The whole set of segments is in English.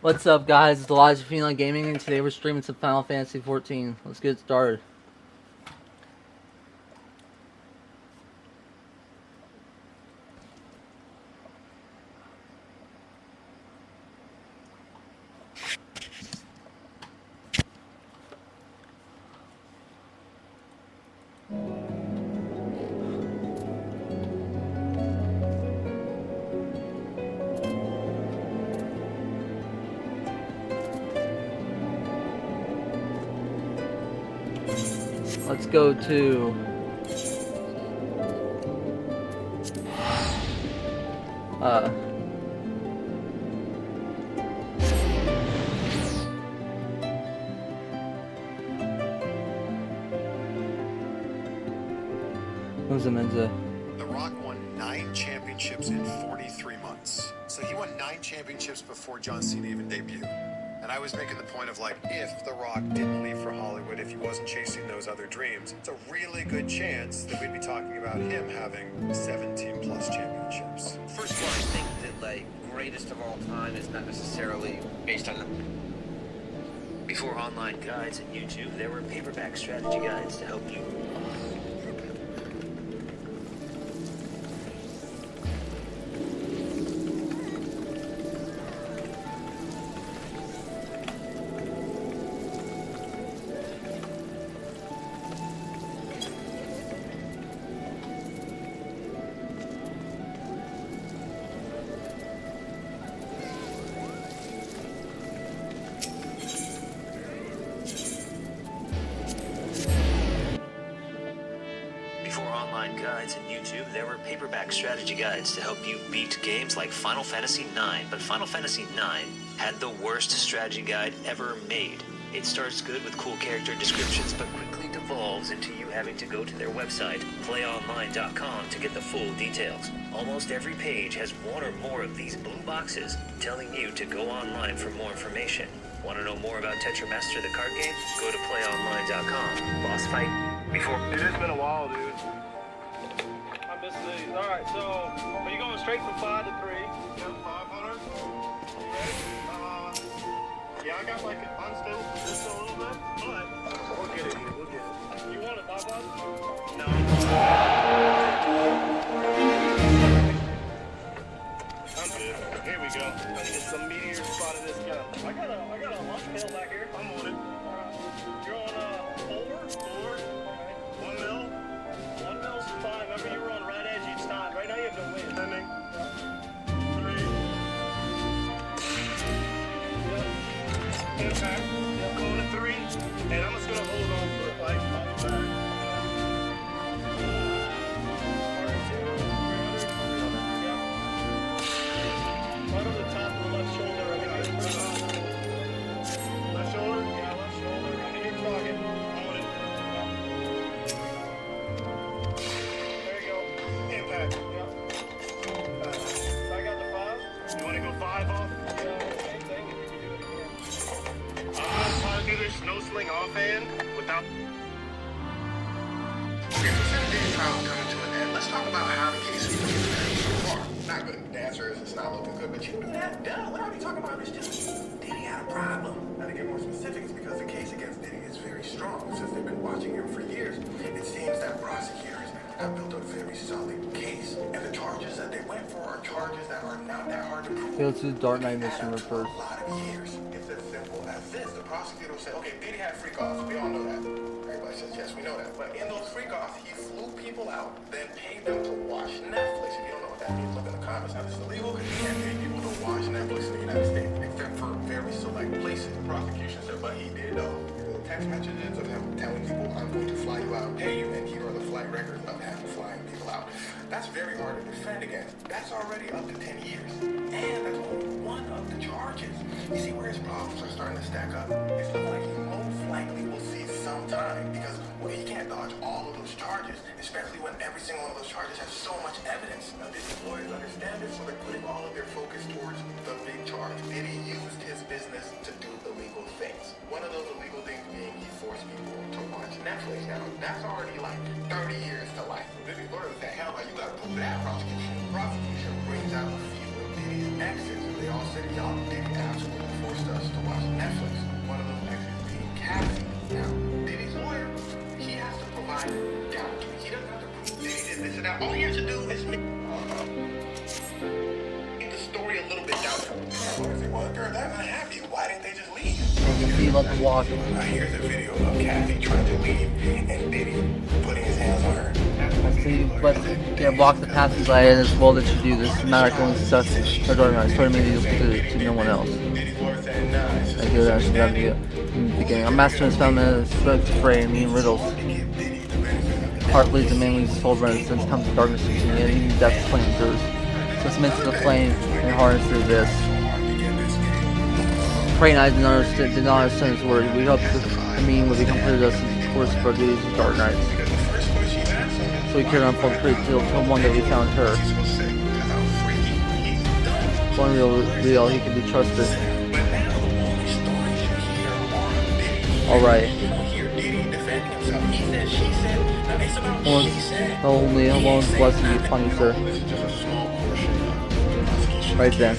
What's up, guys? It's Elijah Phelan Gaming, and today we're streaming some Final Fantasy 14. Let's get started. Let's go to Menza. The Rock won 9 championships in 43 months. So he won 9 championships before John Cena even debuted. And I was making the point of, like, if The Rock didn't leave for Hollywood, if he wasn't chasing those other dreams, it's a really good chance that we'd be talking about him having 17 plus championships. First of all, I think that, like, greatest of all time is not necessarily based on the... Before online guides and YouTube, there were paperback strategy guides to help you. Guides and YouTube, there were paperback strategy guides to help you beat games like Final Fantasy IX, but Final Fantasy IX had the worst strategy guide ever made. It starts good with cool character descriptions, but quickly devolves into you having to go to their website, playonline.com, to get the full details. Almost every page has one or more of these blue boxes telling you to go online for more information. Want to know more about Tetramaster the card game? Go to playonline.com. Boss fight before... It has been a while, dude. Alright, so are you going straight from 5 to 3? Yeah, 500. You ready? Yeah, I got like an unstable position a little bit, but we'll get it. We'll get it. You want it, 500? No. I'm good. Here we go. Let's get some meteor spot of this gun. I got a lunch pail back here. I'm on it. You're on 4? 1 mil? 1 mil's fine. Remember you were on right edge each time. Right now you have no win. Sending. 3. Yep. Impact. Yep. Going to 3. And I'm just going to hold on for it like on the back. Right on the top of the left shoulder. Right here. Left shoulder? Yeah, left shoulder. Right in your target. On it. There you go. Impact. Yep. I got the 5. You want to go 5 off? Yeah, same thing. If you can do it again. I'm going to try to do this snow sling offhand without... Okay, so since Diddy's trial is coming to an end, let's talk about how the case is going so far. Not good. The answer is it's not looking good, but you knew that. Duh, what are we talking about? It's just Diddy had a problem. Now, to get more specific, it's because the case against Diddy is very strong. Since they've been watching him for years, it seems that prosecutors have built a very solid case. And the charges that they went for are charges that are not that hard to prove. Go to the Dark Knight mission first. A lot of years. It's as simple as this. The prosecutor will say, okay, Diddy had freak offs. We all know that. Everybody says, yes, we know that. But in those freak offs, he flew people out, then paid them to watch Netflix. If you don't know what that means, look in the comments. Now, this is illegal because you can't pay people to watch Netflix in the United States, except for very select places. The prosecution said, but he did, text messages of him telling people, I'm going to fly you out and pay you, and here are the flight records of him flying people out. That's very hard to defend against. That's already up to 10 years. And that's only one of the charges. You see where his problems are starting to stack up? It's looking like he most likely will see some time because he can't dodge all of those charges, especially when every single one of those charges has so much evidence. Now, Diddy's lawyers understand this, so they're putting all of their focus towards the big charge. Diddy used his business to do illegal things. One of those illegal things being he forced people to watch Netflix. Now, that's already like 30 years to life. Diddy's lawyers say, hell no, you gotta prove that. Prosecution brings out a few of Diddy's exes. They all said, y'all, Diddy absolutely forced this and that. All he has to do is make the story a little bit doubtful. Well, if they're that unhappy, why didn't they just leave? He let them walk. Here's a video of Kathy trying to leave and Diddy putting his hands on her. Let's block the path to Eli, and it's well that you do this. Matter going to success or Dark Knight. Story maybe you'll to no one else. I give that should have the beginning. I'm mastering this found strength fray and me and riddles. Heart leads and man leads his full resistance comes to darkness and even death flame through. So it's meant to the flame and harness through this. Pray and I did not understand his word. We hope the meaning would be completed us in the course of our duties as Dark Knights. So we carried on for the till one day we found her. One real, he can be trusted. Alright. Only alone blessing be upon you, sir. Right then.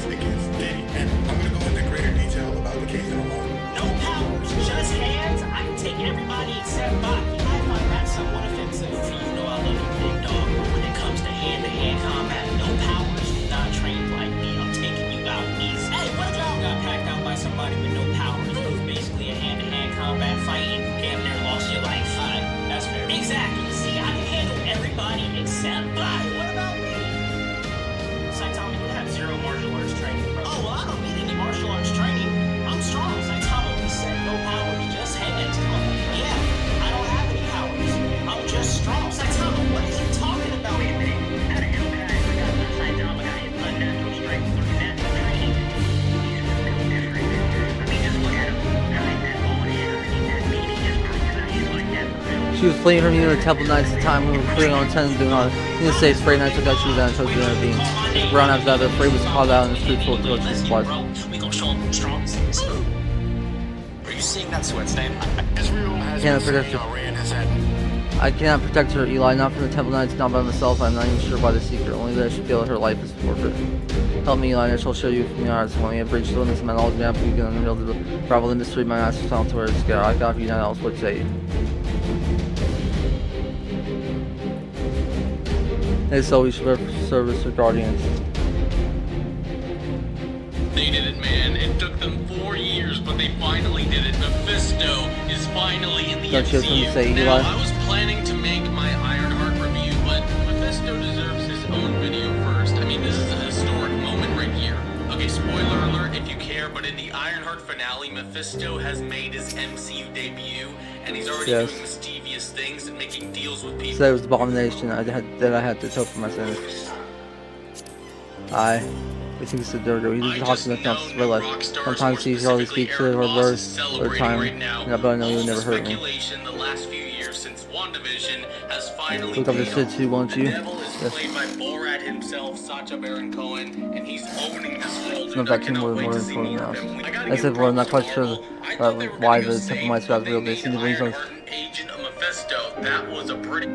No powers, just hands. I can take everybody except Bach. You might find that somewhat offensive. You know I love you, big dog. But when it comes to hand combat, no powers. You're not trained like me. I'm taking you out easy. Hey, what if y'all got packed out by somebody with no powers? It was basically a hand-to-hand combat fight and you damn near lost your life. That's fair. Exactly. See, I can handle everybody except Bach. What about me? Saitama, you have zero martial arts training, bro. Oh, well, I don't need any martial arts training. I'm strong. Saitama, we said no powers, just hands. Yeah, I don't have any powers. I'm just strong. Saitama, what are you talking about? Wait a minute. How the hell can I forgot that Saitama got his unnatural strength through natural training? He's no different. I mean, just look at him. I like that bald head underneath that beanie just proves that he's like that for real. She was fleeing from you to Temple Knights at the time we were clearing on 10 and doing hard. You say Spray Knight took out shoes and chose to intervene. Brown after that, Frey was called out in the street full of torches and supplies. We gonna show him strong. Are you seeing that sweat stain? Israel has Cannot been protect saying, her. Ray in his head. I cannot protect her, Eli, not from the Temple Knights, not by myself. I'm not even sure by the secret. Only that I should feel that her life is forfeit. Help me, Eli, and I shall show you from the arts. When we have breached the limits of my knowledge map, you can unveil the unravel the mystery of my master's found to where it's scared. I got you, nothing else would say. Hey, so we should have service for Guardians. They did it, man. It took them 4 years, but they finally did it. Mephisto is finally in the Don't you have something to say, Now, Eli? I was planning to make my Ironheart review, but Mephisto deserves his own video first. I mean, this is a historic moment right here. Okay, spoiler alert if you care, but in the Ironheart finale, Mephisto has made his MCU debut, and he's already Yes. doing mischievous things and making deals with people. So that was the abomination that I had to atone for my sins. We think it's a dirty. He doesn't talk to us in real life. Sometimes he hardly speaks to her words or time. But I know you would never hurt me. The last few years since WandaVision has finally Look up this shit too, won't you? The devil is Yes. played by Borat himself, Sacha Baron Cohen, and he's owning this world. No, and that I came cannot more wait than to see important more now. of him. I gotta I give said, well, I'm not quite props to sure Marvel. I thought they were why gonna the go Temple safe, Knights but got real. They made seem to be some. Ironheart an agent of Mephisto. That was a pretty.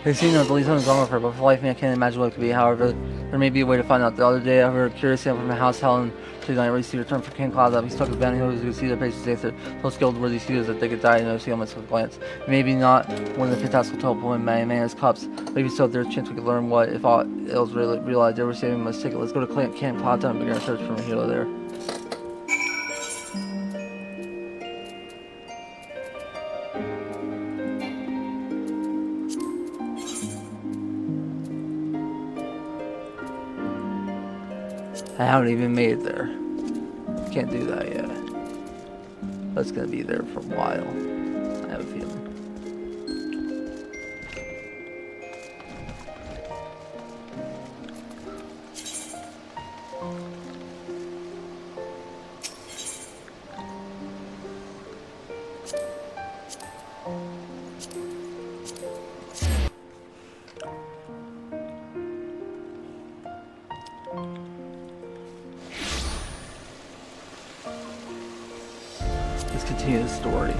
They seem to believe something's wrong with her, but for life, I can't imagine what it could be. However, there may be a way to find out. The other day, I heard a curious sound from the house. Helen, Tuesday night, received a return from King Cloud. He stuck his bounty hunters who see their patients answer. So skilled were these healers that they could die and no see almost with a glance. Maybe not one of the fantastical total when man has cups. Maybe so. There's a chance we could learn what if all else really realized they were saving must take it. Let's go to Camp Cloud Town and begin our search for a hero there. I haven't even made it there. Can't do that yet. But it's gonna be there for a while. I have a feeling. continue the story.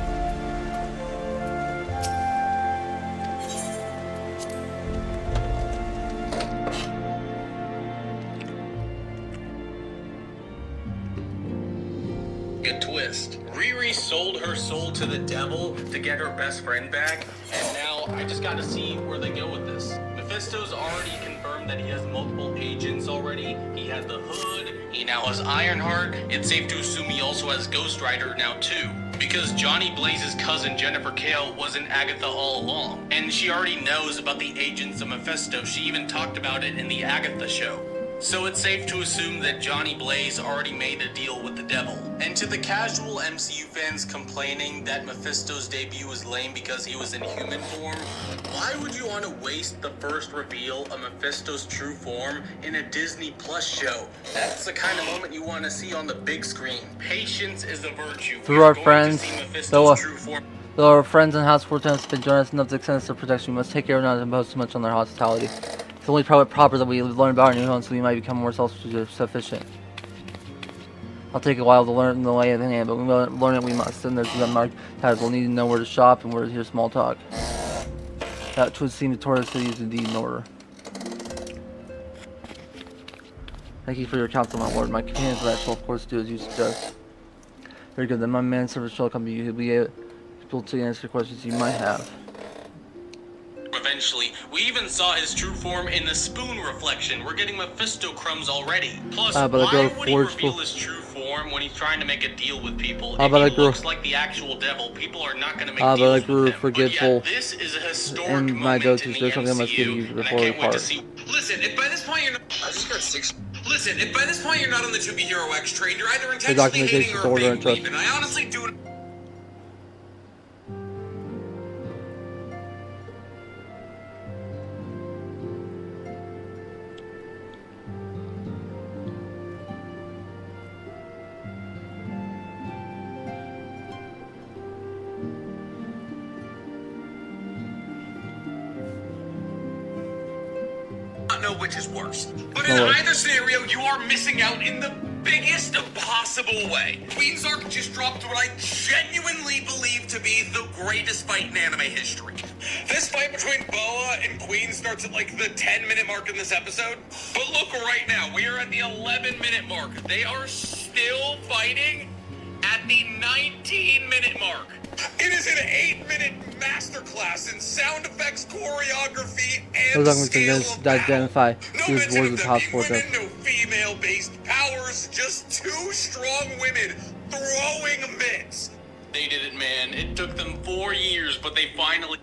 A twist. Riri sold her soul to the devil to get her best friend back, and now I just gotta see where they go with this. Mephisto's already confirmed that he has multiple agents already. He had the Hood, he now has Ironheart. It's safe to assume he also has Ghost Rider now too. Because Johnny Blaze's cousin Jennifer Kale wasn't Agatha all along. And she already knows about the agents of Mephisto. She even talked about it in the Agatha show. So it's safe to assume that Johnny Blaze already made a deal with the devil. And to the casual MCU fans complaining that Mephisto's debut was lame because he was in human form, why would you want to waste the first reveal of Mephisto's true form in a Disney Plus show? That's the kind of moment you want to see on the big screen. Patience is a virtue. Through our We're going friends, to see Mephisto's though, true form. Though our friends in House 14 have been generous enough to extend us their protection, we must take care of not to impose too much on their hospitality. It's only proper that we learn about our new home so we might become more self-sufficient. I'll take a while to learn the lay of the land, but we learn it we must. And there's the mark that we'll need to know where to shop and where to hear small talk. That would seem to tourist cities indeed in order. Thank you for your counsel, my lord. My companions shall of course do as you suggest. Very good. Then my manservant shall come to you. He'll be able to answer questions you might have. Eventually, we even saw his true form in the spoon reflection. We're getting Mephisto crumbs already. Plus, but why would he reveal his true form when he's trying to make a deal with people? If he looks like the actual devil, people are not going to make deals with him. Forgetful. But yeah, this is a historic And my moment go-to in the there's something I must give you MCU, and I before we can't wait to part. see. Listen, if by this point you're not... I just got 6... Listen, if by this point you're not on the To Be Hero X train, you're either intentionally hating or being weak, and I honestly do... know which is worse. But in either scenario, you are missing out in the biggest possible way. Queen's Arc just dropped what I genuinely believe to be the greatest fight in anime history. This fight between Boa and Queen starts at like the 10-minute mark in this episode. But look right now, we are at the 11-minute mark. They are still fighting at the 19-minute mark. It is an 8-minute masterclass in sound effects, choreography, and scale of battle. Identify No mention of them being women, no female-based powers, just two strong women throwing mitts. They did it, man. It took them 4 years, but they finally...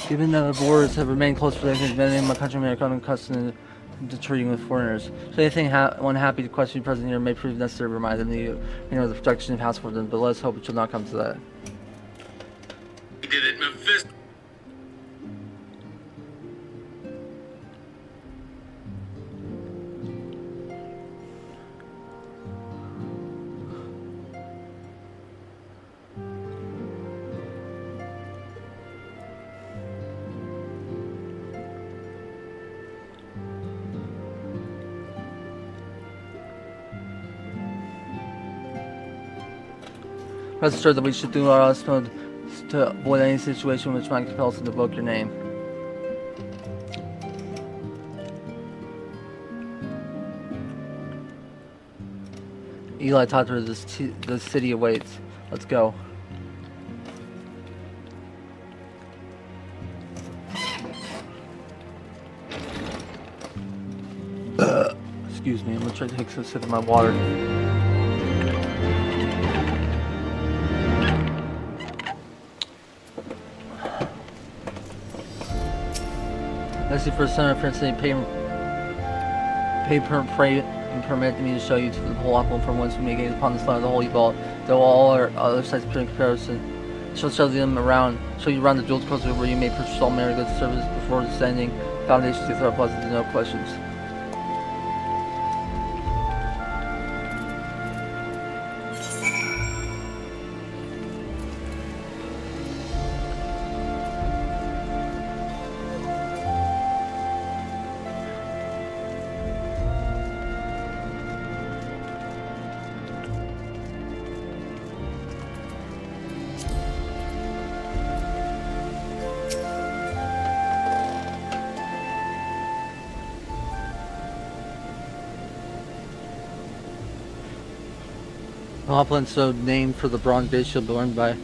Given that the borders have remained closed for decades, many of my countrymen are becoming accustomed to treating with foreigners. So anything one happy to question you present here may prove necessary to remind them that you know the protection of house for them, but let's hope it shall not come to that. He did it, Mephisto. Rest assured that we should do our utmost to avoid any situation which might compel us to invoke your name. Eli taught her the city awaits. Let's go. Excuse me, I'm gonna try to take a sip of my water. Let's see for Senator Princeton, permit me to show you to the whole apple from whence we may gaze upon the slaughter of the holy ball, though all our other sites appear in comparison. Shall show them around, show you around the jeweled coast where you may purchase all manner of goods and services before descending foundations to throw pleasant, no questions. Hoplin so named for the bronze bishop born by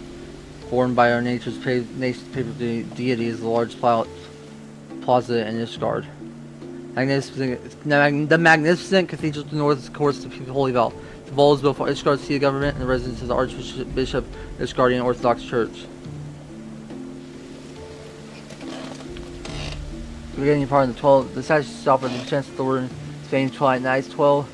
our nation's paper deity is the large plaza in Ishgard. The magnificent cathedral to the north is of course the Holy Val. The vault is built for Ishgard's seat of government and the residence of the Archbishop Ishgardian Orthodox Church. Beginning part of the 12, the statue stop at the Chancellor in Spain, Twilight Nights 12.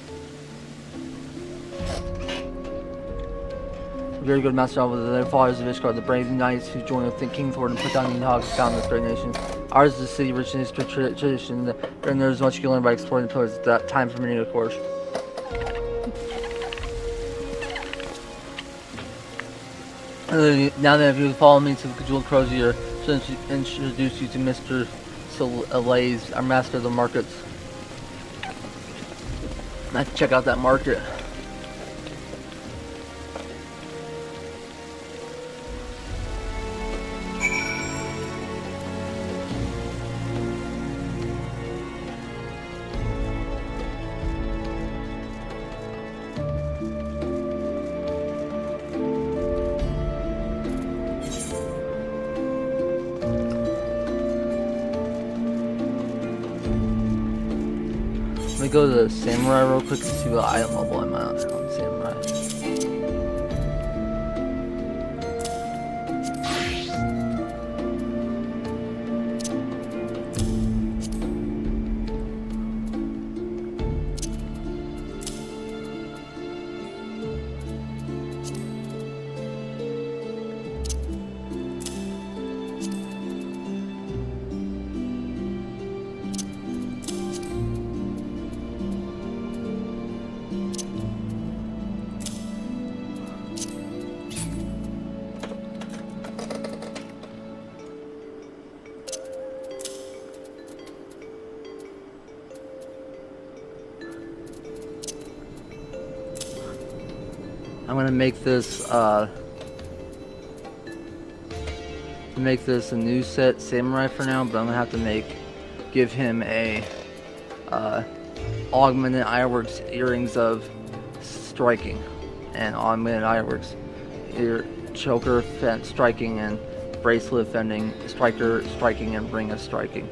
Very good master of the fathers of Ishgard, the brave knights who joined with King Thor and put down the Hogs found this great nation. Ours is a city rich in history, tradition, and there's much you can learn by exploring the pillars at that time for many, of course. Now that if you follow me to the Jeweled Crozier, I'll introduce you to Mr. Alays, our master of the markets. I have to check out that market. Let me go to the Samurai real quick and see what item level I'm at on Samurai. I'm gonna make this a new set Samurai for now, but I'm gonna have to give him a augmented ironworks earrings of striking and augmented ironworks choker striking and bracelet fending striking and ring of striking.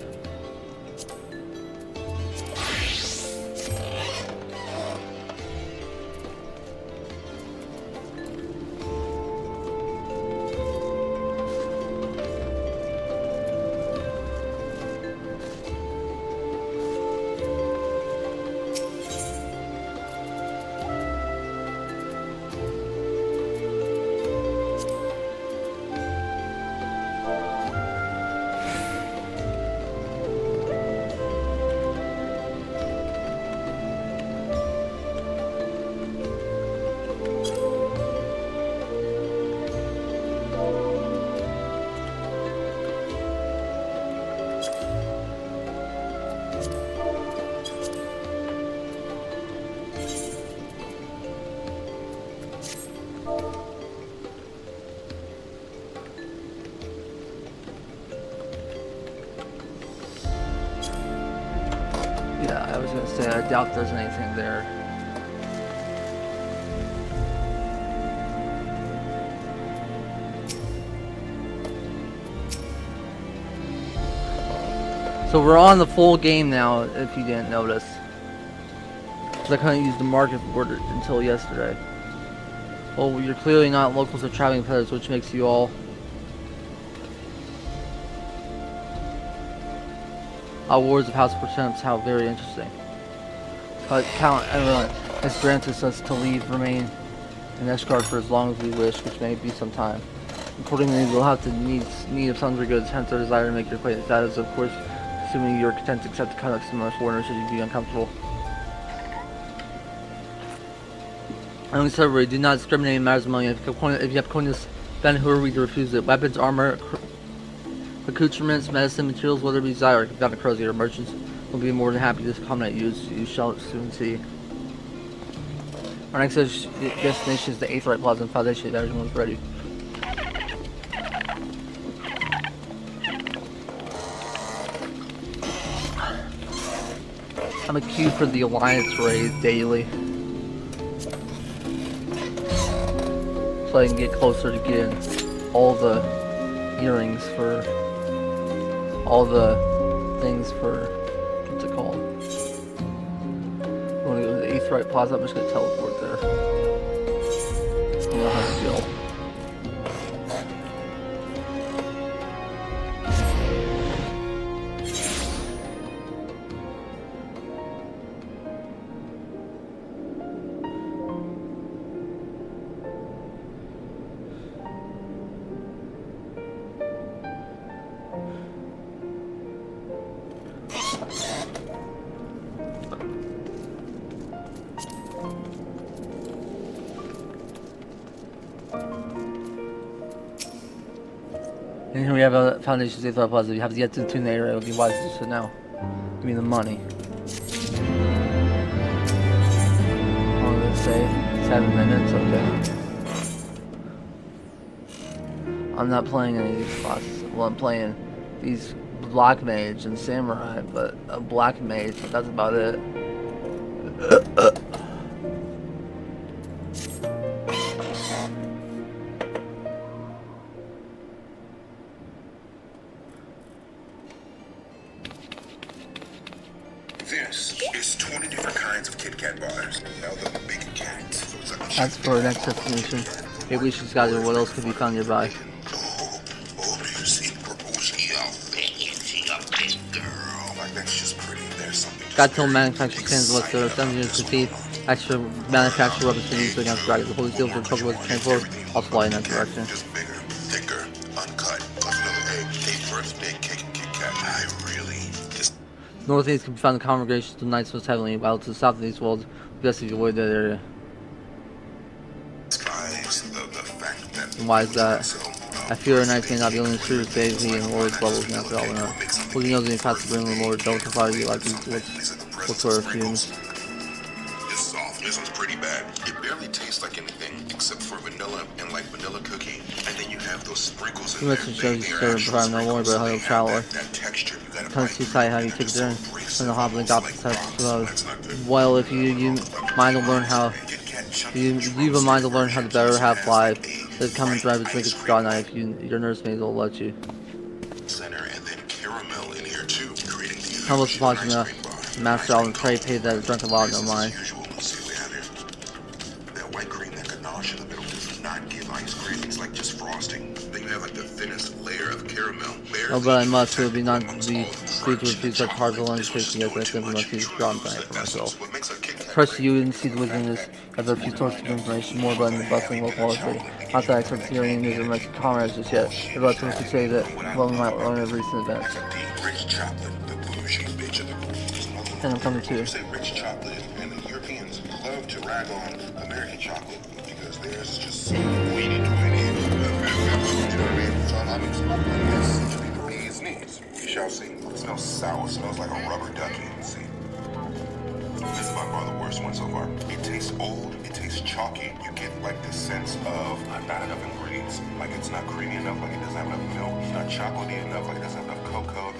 Yeah, I was gonna say, I doubt there's anything there. So we're on the full game now, if you didn't notice. Because I couldn't use the market board until yesterday. Well, you're clearly not locals or traveling peddlers, which makes you all Wars of House of Pertemps. How very interesting. But Count everyone has granted us to remain in Ishgard for as long as we wish, which may be some time. Accordingly, we'll have to need of sundry goods, hence our desire to make your acquaintance. That is, of course, assuming you're content to accept the conduct of similar foreigners should you be uncomfortable. Only separately, do not discriminate in matters of money. If you have coinage, then who are we to refuse it? Weapons, armor, accoutrements, medicine, materials, whether it be desired, if not a Crozier, merchants will be more than happy to accommodate you, as you shall soon see. Our next destination is the 8th Right Plaza and Foundation. Everyone's ready. I'm a queue for the Alliance raid daily. so I can get closer to getting all the earrings for all the things for what's it called? When we go to the 8th right plaza, I'm just gonna teleport there. I don't know how to feel. And here we have a Foundation Safe Plaza. You have to get to the tune area. It would be wise to do now. Give me the money. Oh, let's say 7 minutes. Okay. I'm not playing any of these classes. Well, I'm playing these Black Mage and Samurai, but a Black Mage. But that's about it. This is 20 different kinds of Kit Kat bars. Now the big cat. That's for the next destination. Maybe we should scout what else could be found nearby. Oh, do you see the purple? She a big girl. Like that's just pretty. There's something. Got to manufacture skins with the 7 years to feed. Extra manufacture weapons to use against dragons. The holy seal for Pokemon transport. I'll fly in that direction. Just bigger, thicker, uncut. Plus another egg. A birthday cake Kit Kat. I really just. Northeast can be found in congregations to the Knights most heavily, while to the south of these worlds, best if you avoid that area. And why is that? I fear our knights may not be only the truest deity and Lord's levels now for all we know. Who knows any paths to bring the Lord, don't confide you like these what sort of fumes. This is off. This one's pretty bad. It barely tastes like anything except for vanilla and like vanilla cookie. And then you have those sprinkles in You there. mentioned shows you serve and provide no more about how you'll traveler. That texture. You gotta Kind of too tight how you take it there and the hobbling opposite types. Well, if you mind to learn how you've a mind to learn how to better have life, then come and drive a drink at Scott Night if your nursemaid will let you. Center and then caramel in here too, creating the How much watching the master out and pray pay that drunk a lot, no mind. That white cream, that ganache in the middle does not give ice cream. It's like just frosting. Then you have like the thinnest layer of caramel. Oh, but I must. It would be not be free to refuse such hard to learn tasting as I simply must use strong tonight for myself. Trust you and see the wisdom is that there are few sources of information more about the bustling local history. Not that I expect to hear any news of my comrades just yet, but I was to say that well we might learn of recent events. Rich chocolate, the bougie bitch of the group. And I'm coming too. Say rich chocolate, and the Europeans love to rag on American chocolate because theirs is just so weedy to it is. You know what I mean? So I'm yes, to be the bee's knees. We shall see. It smells sour. It smells like a rubber ducky. See. This is by far the worst one so far. It tastes old, it tastes chalky. You get like this sense of not enough ingredients. Like it's not creamy enough, like it doesn't have enough milk. It's not chocolatey enough, like it doesn't have enough cocoa.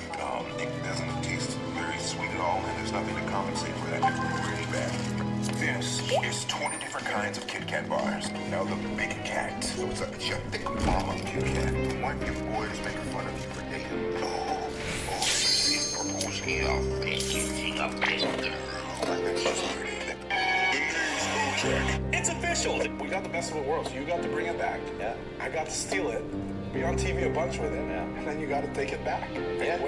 It doesn't taste very sweet at all, and there's nothing to compensate for that. It's really bad. This is 20 different kinds of Kit Kat bars. Now the big cat. So it's your thick mama Kit Kat. The one your boys make fun of you for dating. Oh, see, purple here. It's official. We got the best of the world, so you got to bring it back. Yeah. I got to steal it, be on TV a bunch with it, Yeah. and then you got to take it back. Yeah.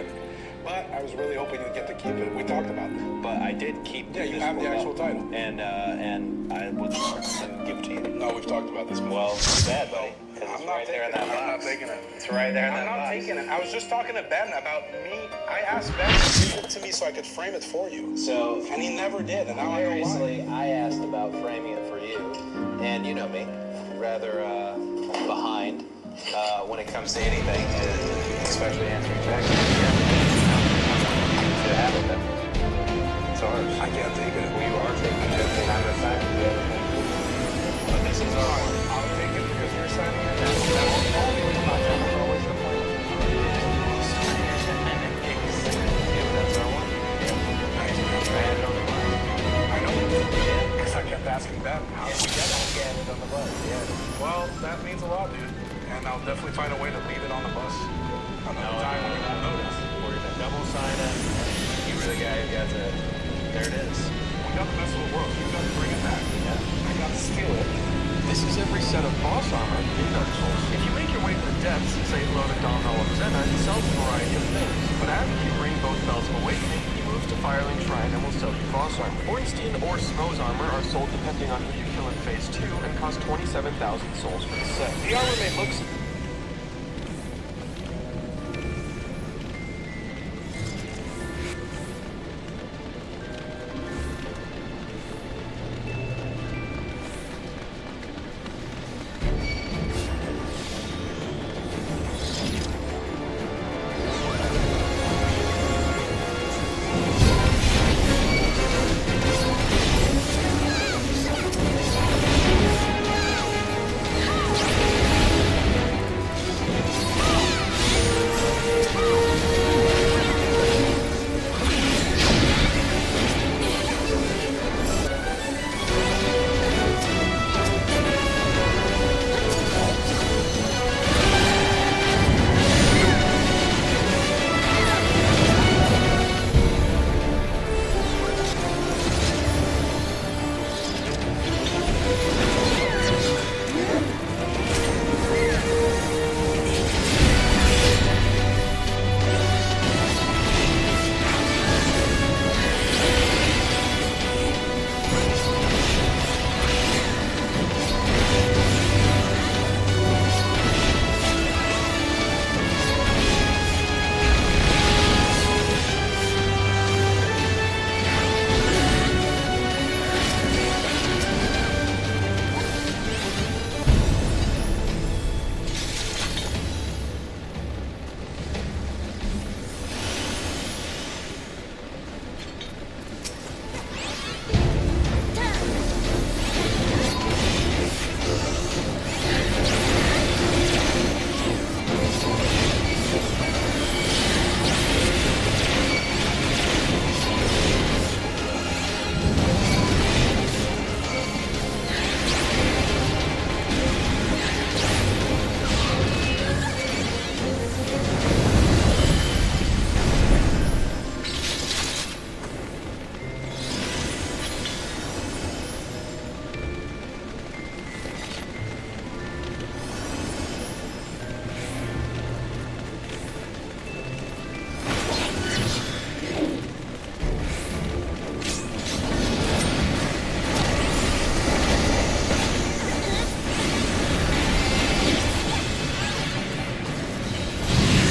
But I was really hoping you'd get to keep it. We talked about that. But I did keep Yeah, you have the actual title. And I would give it to you. No, we've talked about this. Well, too bad, buddy. Because I'm it's not right there in that box. I'm not taking it. It's right there in I'm that not box. taking it. I was just talking to Ben about me. I asked Ben to give it to me so I could frame it for you. So, And he never did, and now I know why. seriously, I asked about framing it for you. And you know me, rather behind when it comes to anything, especially answering questions. To have it, then. It's ours. I can't take it. We are taking it. And I'm going to sign it. But this is ours. I'll take it because you're signing it. That's the only reason I have always the point. That's our one. I know. Because I kept asking Ben, how do we get it? Get it on the bus, yeah. Well, that I'll definitely find a way to leave it on the bus. Another time when you won't notice. We're gonna double sign it. You were the guy who got the. There it is. We got the best of the world, so you got to bring it back. Yeah. I got to steal it. This is every set of boss armor in Dark Souls. If you make your way to the depths and say hello to Dom Alexena, it sells a variety of things. But after you bring both Bells of Awakening, he moves to Firelink Shrine and will sell you boss armor. Ornstein or Smo's armor are sold depending on who you kill in Phase 2 and cost 27,000 souls for the set. The armor may look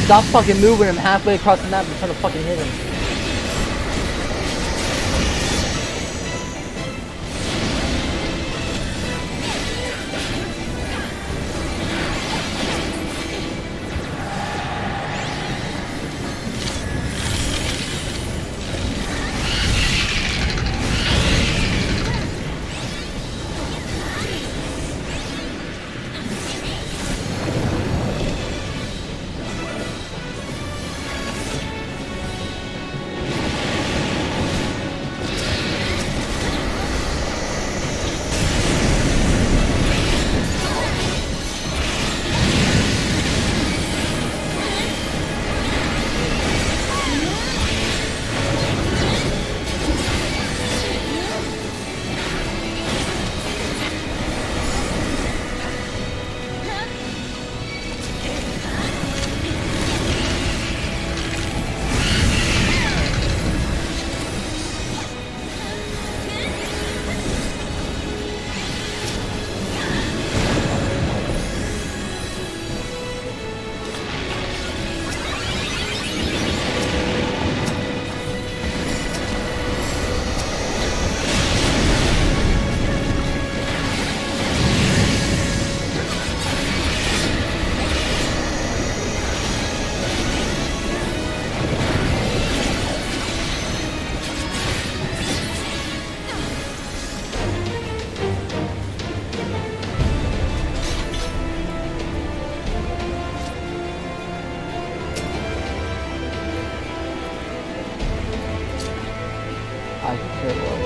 Stop fucking moving him halfway across the map and trying to fucking hit him. I think it was.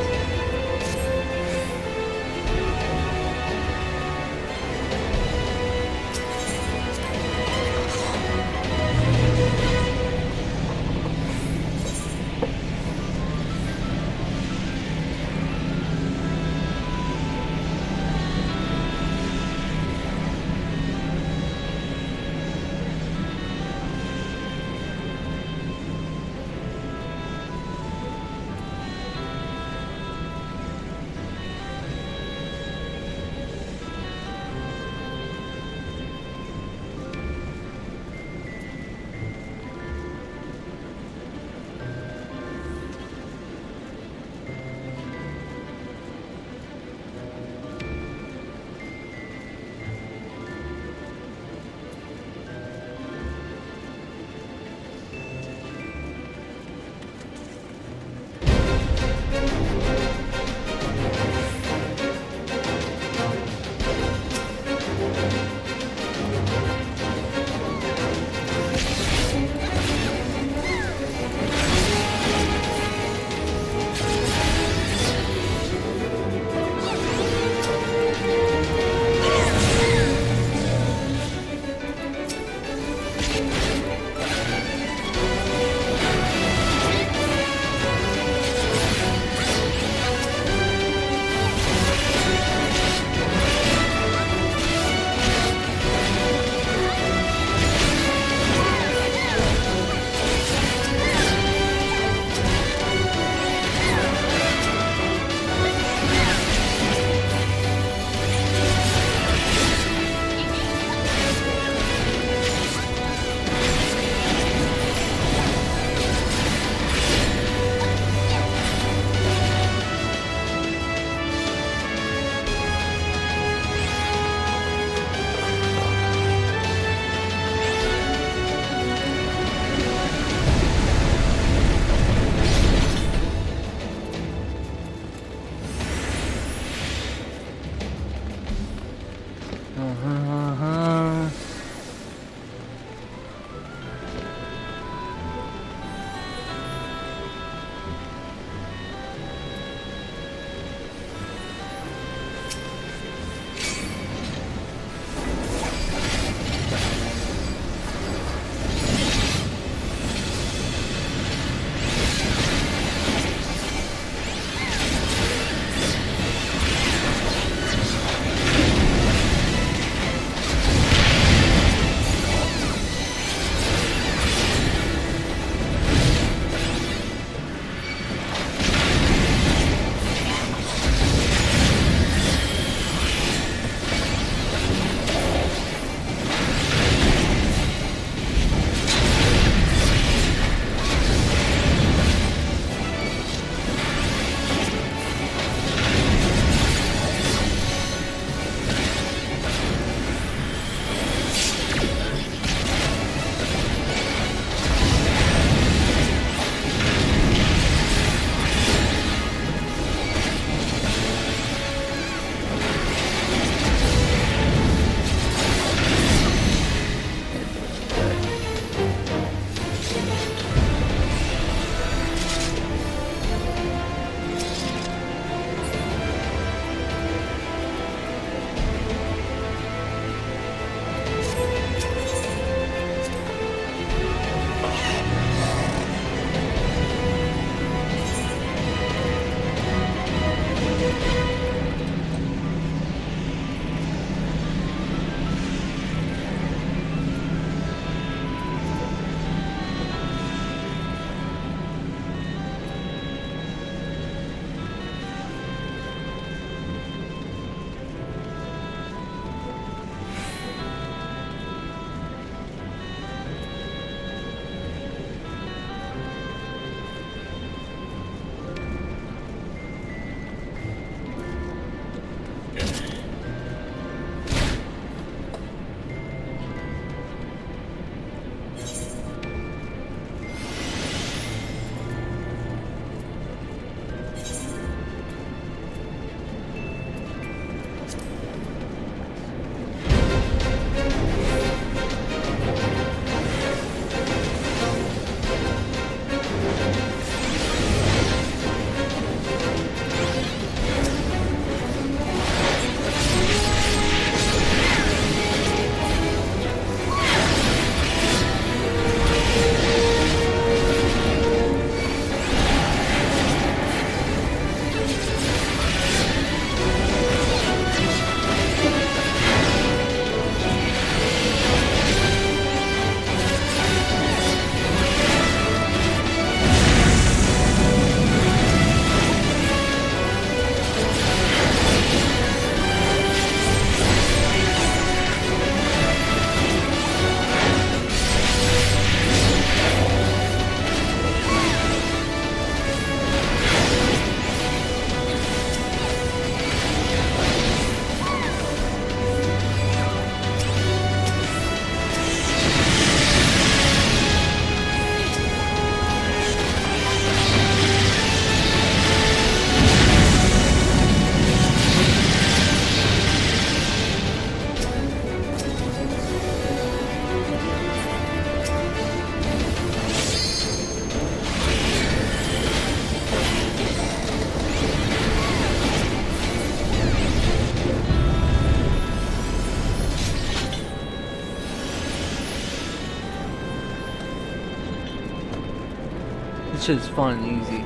shit's fun and easy.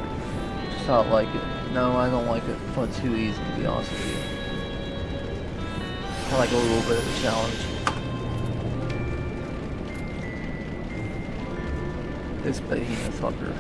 Just how I like it. No, I don't like it fun too easy, to be honest with you. I like a little bit of a challenge. This behemoth fucker.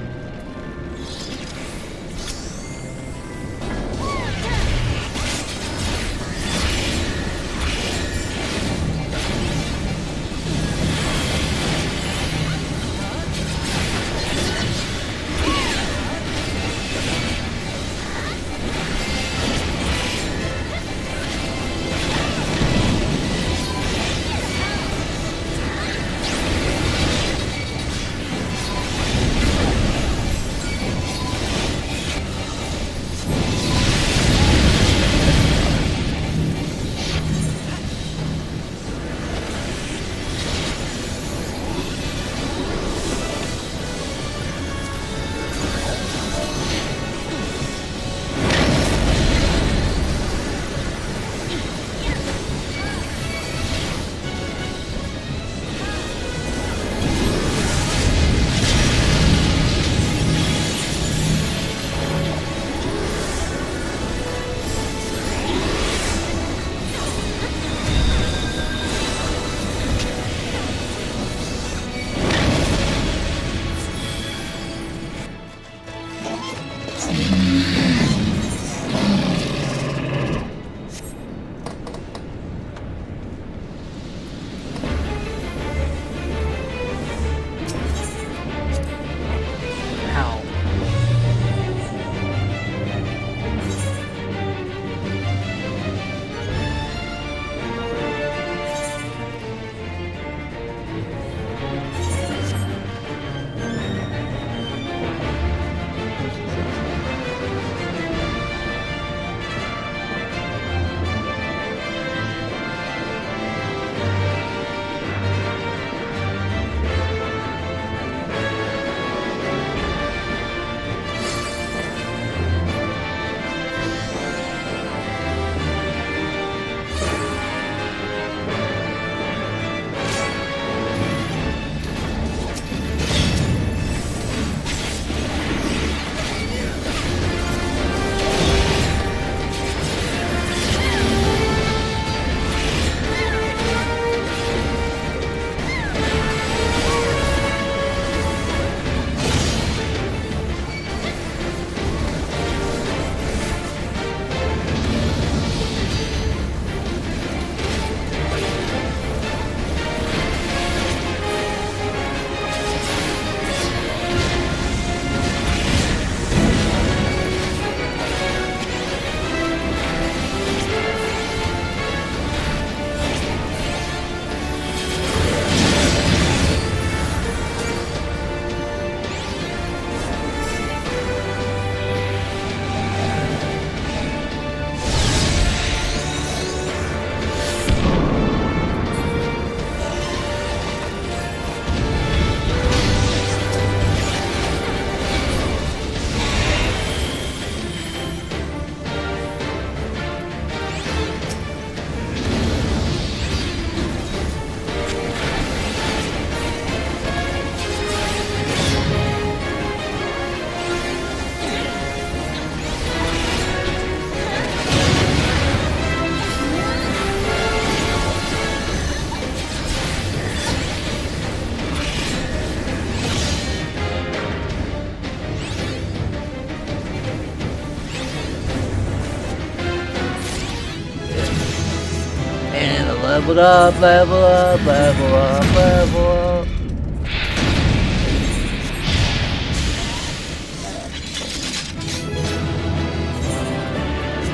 Level up, level up, level up, level up.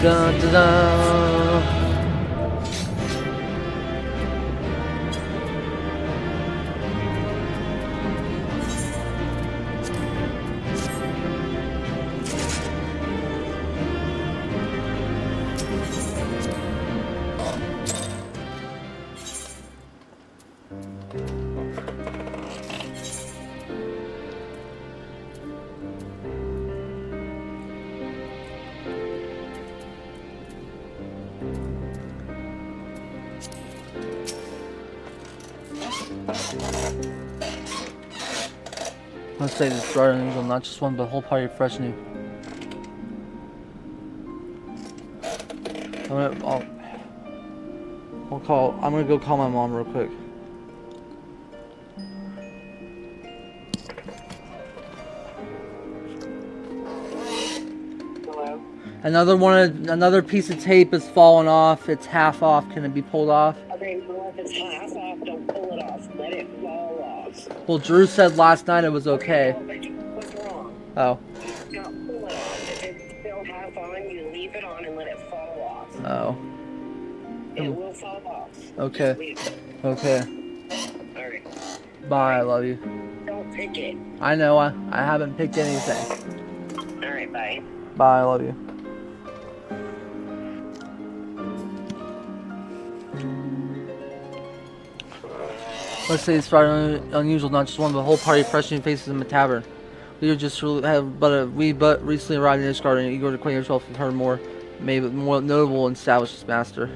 Dun, dun, dun. Let's say this starter unusual, not just one, but a whole party of fresh new. I'm gonna go call my mom real quick. Hello? Another piece of tape is falling off. It's half off. Can it be pulled off? Okay, well, if it's half off, don't pull it off. Let it fall off. Well, Drew said last night it was okay. What's wrong? Oh. Don't pull it off. If it's still half on, you leave it on and let it fall off. Oh. It will fall off. Okay. Just leave it. Okay. Alright. Bye. I love you. Don't pick it. I know. I haven't picked anything. Alright, bye. Bye. I love you. Let's say it's rather unusual, not just one, but a whole party of fresh new faces in the tavern. We but recently arrived in this garden, and eager to acquaint yourself with her more notable and established master.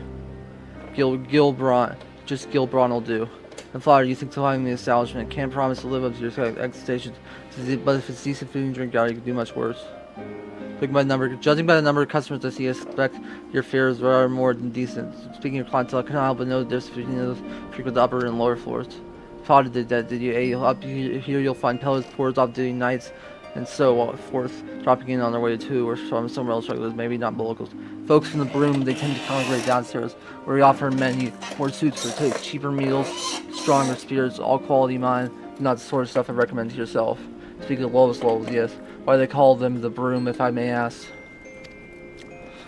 Gil Braun. Just Gil Braun will do. And Father, you think surviving the establishment can't promise to live up to your expectations, but if it's decent food and drink out, you can do much worse. Judging by the number of customers I see, I expect your fares are more than decent. Speaking of clientele, I cannot help but know the difference between those frequent upper and lower floors. Father did that, did you? Up here you'll find pillars, porters, off-duty knights, and so forth, dropping in on their way to or from somewhere else regulars, maybe not the locals. Folks from the Broom, they tend to congregate downstairs, where we offer menu, more suits for taste, cheaper meals, stronger spirits, all quality mine, not the sort of stuff I recommend to yourself. Speaking of lowest levels, yes. Why they call them the Broom, if I may ask.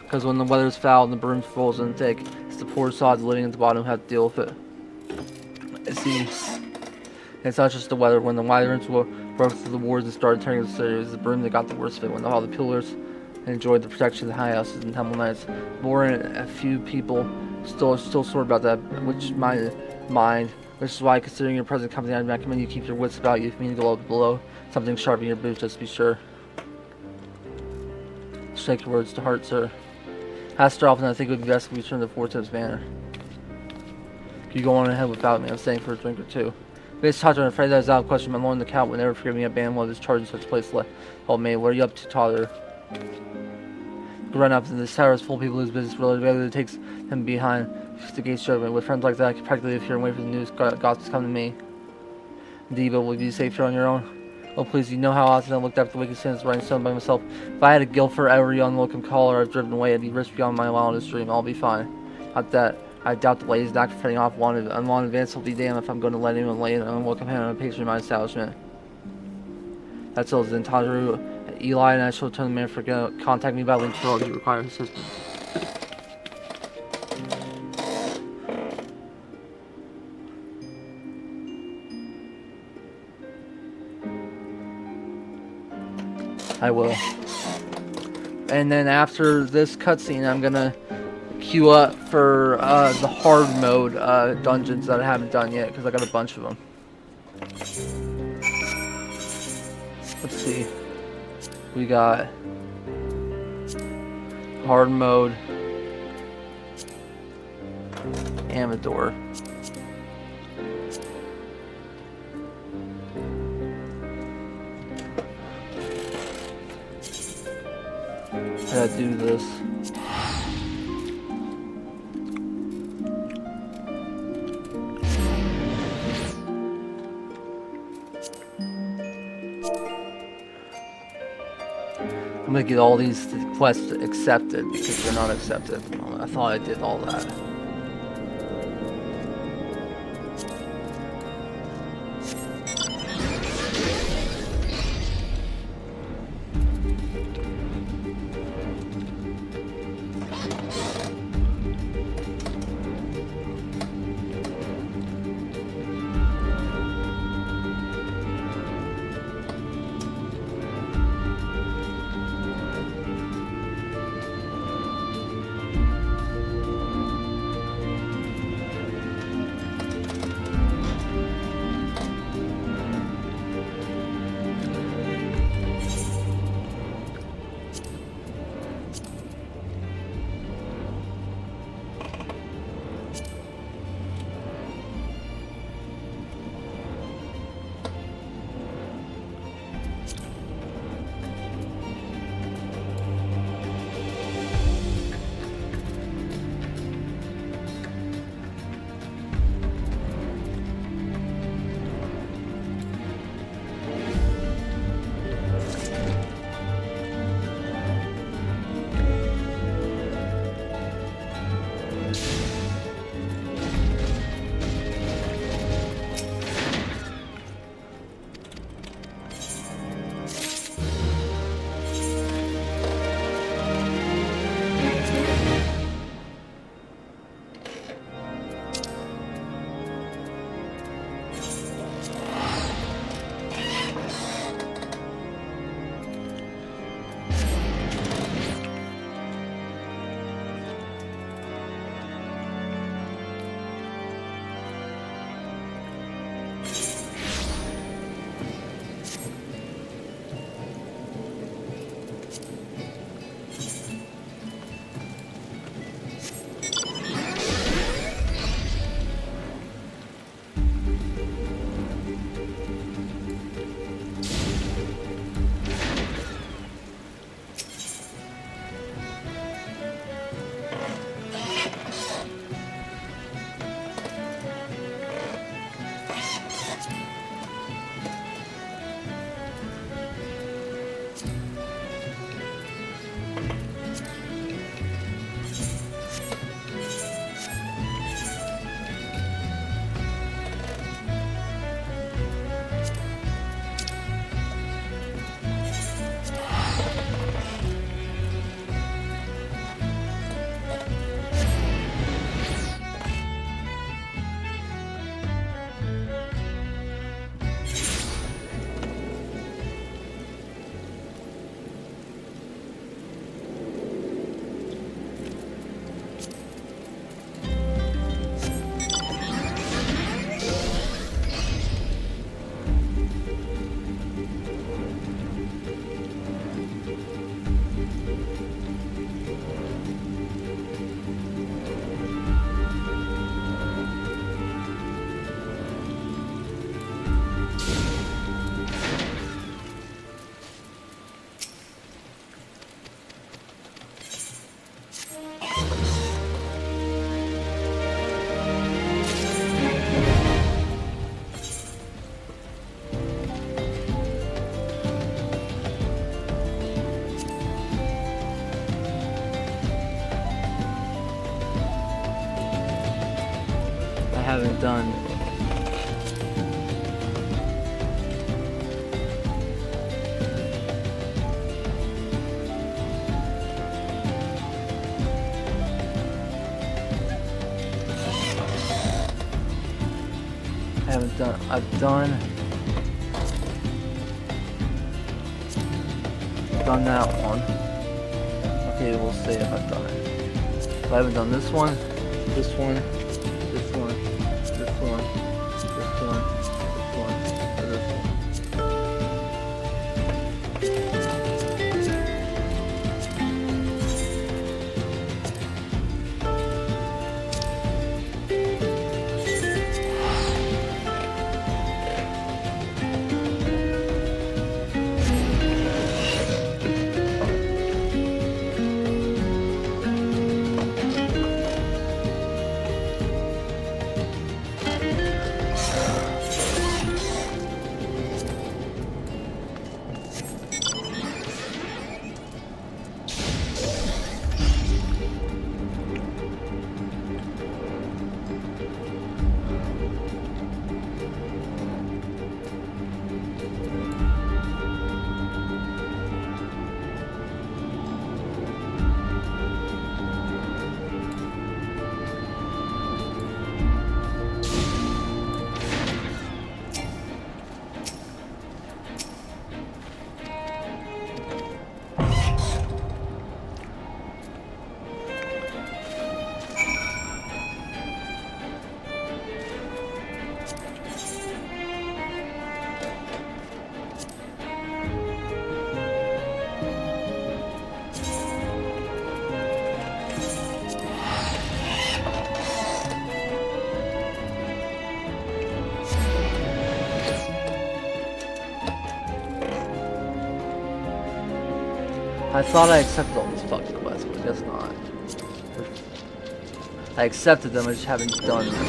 Because when the weather's foul and the broom falls in thick, it's the poor sods living at the bottom who have to deal with it. See, it's not just the weather. When the wyverns broke through the wars and started turning the city, it was the Broom that got the worst of it. When all the pillars enjoyed the protection of the high houses and temple knights, more than a few people still sore about that, which is why, considering your present company, I recommend you keep your wits about you if you need to go below something sharp in your boots, just be sure. Shake your words to heart, sir. Asked her often, I think it would be best if we return to Four Tips Manor. You go on ahead without me, I'm staying for a drink or two. Based Totter, I'm afraid that is out of question. My lord the Count would never forgive me a ban while this charge in such a place oh me, what are you up to, Totter? Run up to this tower is full of people whose business really takes them behind the gates shut. With friends like that, I can practically live here and wait for the news gossips to come to me. Indeed, but will you be safe here on your own? Oh please, you know how often I looked after the wicked sins writing stone by myself. If I had a guilt for every unwelcome caller I've driven away, I'd be rich beyond my wildest dream. I'll be fine. Not that I doubt the lady's not fending off unwanted advance will be damned if I'm going to let anyone lay an unwelcome hand on a patron in my establishment. That's all. Then Tanjiro, Eli, and I shall turn the man for contact me by link for all you require assistance. I will. And then after this cutscene, I'm gonna queue up for the hard mode dungeons that I haven't done yet, because I got a bunch of them. Let's see. We got hard mode, Amador. I gotta do this. I'm gonna get all these quests accepted because they're not accepted. I thought I did all that. haven't done. I've done that one. Okay, we'll see if I've done it. I haven't done this one, this one, this one, this one, this one, this one, or this one. I thought I accepted all these fucking quests, but I guess not. I accepted them, I just haven't done them.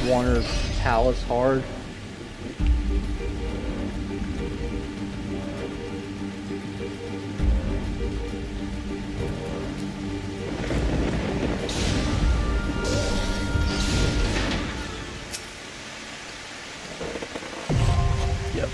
Warner's Palace hard. Yep.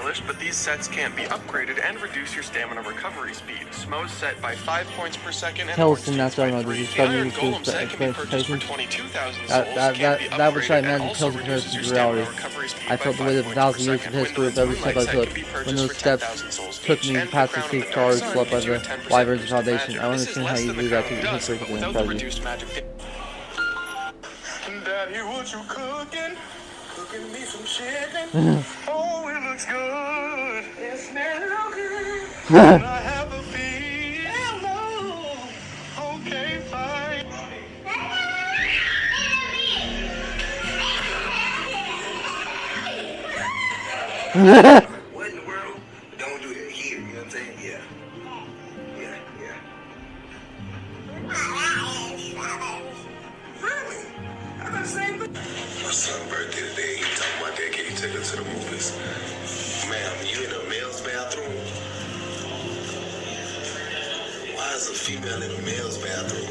stylish, but these sets can be upgraded and reduce your stamina recovery speed. Smo's set by 5 points per second and Tell us Orange in that Juice by song, 3. did you The start Iron using Golem set can be purchased for expectations? 22,000 souls, That can be that which I upgraded, and imagine also kills the reduces comparison your to stamina reality. recovery speed I by felt the 5 weight of points 1,000 per years of second. history with Windlands every step I Moonlight set took. can be When purchased those for steps 10,000 souls took each, me and past the Crown of the steep Dark stars Sun slept by gives you a the 10% wyverns boost foundation. magic. I don't This is understand how less you than the do that Crown to of get Dusk, history but for the without the tragedy. reduced magic. Daddy, what you cooking? Cooking me some chicken. Oh, it looks good. It smells real good. Can I have a piece? Hell no. Okay, fine. What in the world? Don't do that here, you know what I'm saying? Yeah. Yeah, yeah. Really? I got the same thing. My son's birthday today, he talking about that, can you take her to the movies? Ma'am, you in a male's bathroom? Why is a female in a male's bathroom?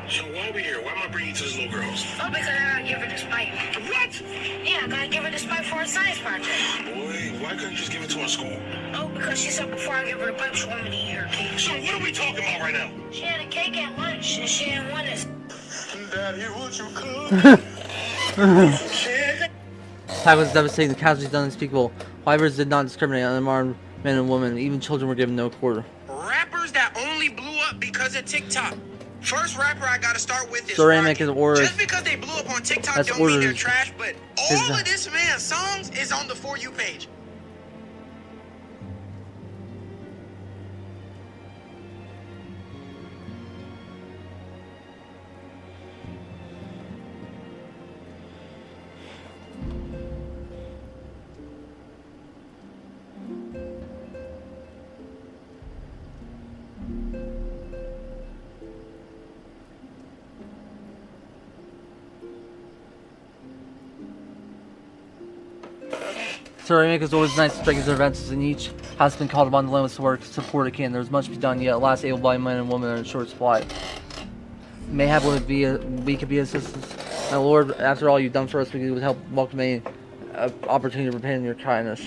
So why are we here? Why am I bringing you to this little girl's? Oh, because I gotta give her the spike. What? Yeah, I gotta give her the spike for a science project. Boy, why couldn't you just give it to our school? Oh, because she said before I give her the pipe, she wanted me to eat her cake. So what are we talking about right now? She had a cake at lunch, and she didn't want it. Daddy, what you cook? Chicken. Attack was devastating. The casualties unspeakable. Wyverns did not discriminate on unarmed men and women. Even children were given no quarter. Rappers that only blew up because of TikTok. First rapper I gotta start with is Ceramic Rocky. is orders. Just because they blew up on TikTok That's don't mean they're orders. trash, but all of this man's songs is on the For You page. Ceramic is always nice to break his events, and each has been called upon to lend its work to support it can. There's much to be done yet. Last able-bodied men and women are in short supply. Mayhap we could be assistants. My Lord, after all you've done for us, we would help welcome any opportunity to repay in your kindness.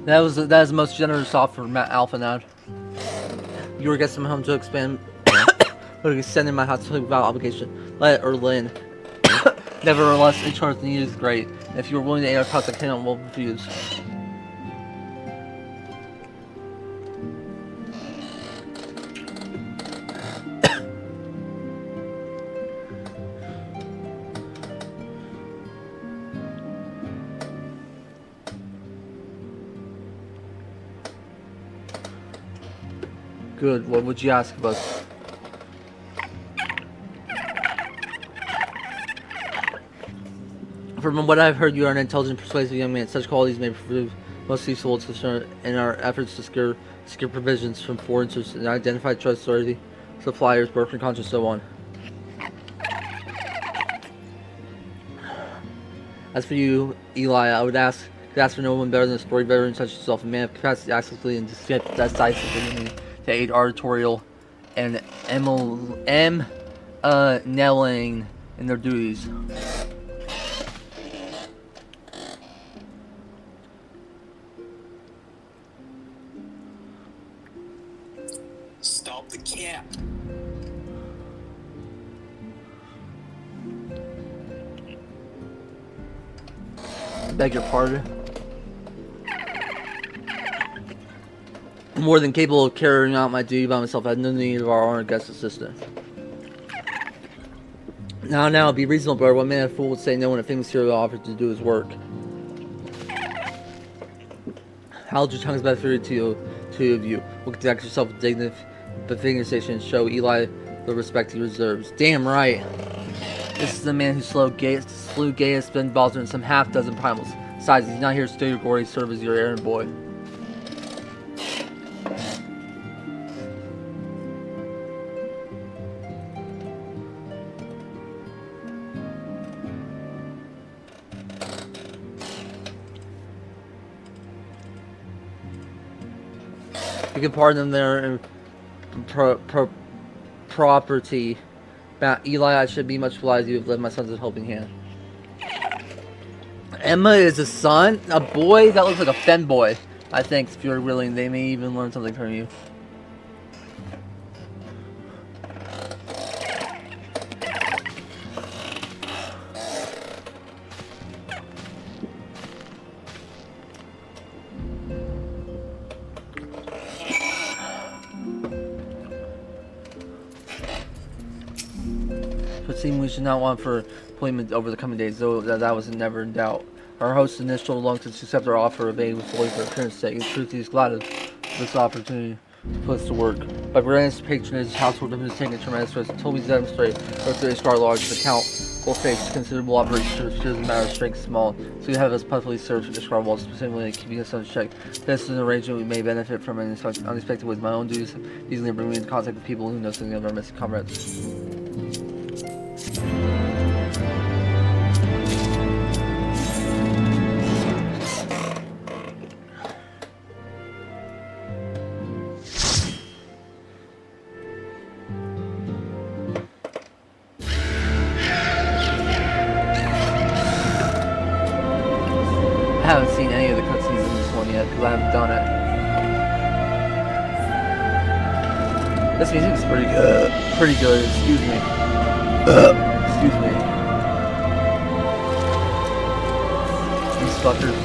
That is the most generous offer from Alpha Nod. You were get some home to expand. But extending my hospitality without obligation. Let it or Lynn. Nevertheless, a chance need is great. If you are willing to aid our cause, I cannot well refuse. Good. What would you ask of us? From what I've heard, you are an intelligent, persuasive young man. Such qualities may prove most useful in our efforts to secure provisions from foreign sources and identify trustworthy suppliers, broker contracts, so on. As for you, Eli, I would ask for no one better than a sporty veteran such as yourself, a man of capacity, accessibly, and decisively to aid Artorial and Nelling in their duties. Stop the cap. Beg your pardon. More than capable of carrying out my duty by myself, I had no need of our honored guest assistant. Now, be reasonable, brother. What man of fool would say no when a famous hero offered to do his work? Hold your tongues better for two of you. Will conduct yourself with dignification and show Eli the respect he reserves. Damn right. This is the man who slew Gaius, Ben Balzer, and some half-dozen primals. Besides, he's not here to steal your glory, serve as your errand boy. You can pardon them their property Matt, Eli, I should be much obliged you have led my sons a helping hand. Emma is a son? A boy? That looks like a femboy. I think if you're willing, they may even learn something from you. It seemed we should not want for employment over the coming days, though that was never in doubt. Our host's initial reluctance to accept our offer of aid was solely for appearance sake. In truth, he is glad of this opportunity to put us to work. By granting his patronage, his household has taken a tremendous risk until we demonstrate our 3-star large account will face considerable operations as a matter of strength small, so we have us puffily served to describe while specifically keeping us on check. This is an arrangement we may benefit from in unexpected ways. My own duties easily bring me into contact with people who know something of our missing comrades. I haven't seen any of the cutscenes in this one yet because I haven't done it. This music is pretty good. Pretty good. Excuse me. Excuse me. These fuckers.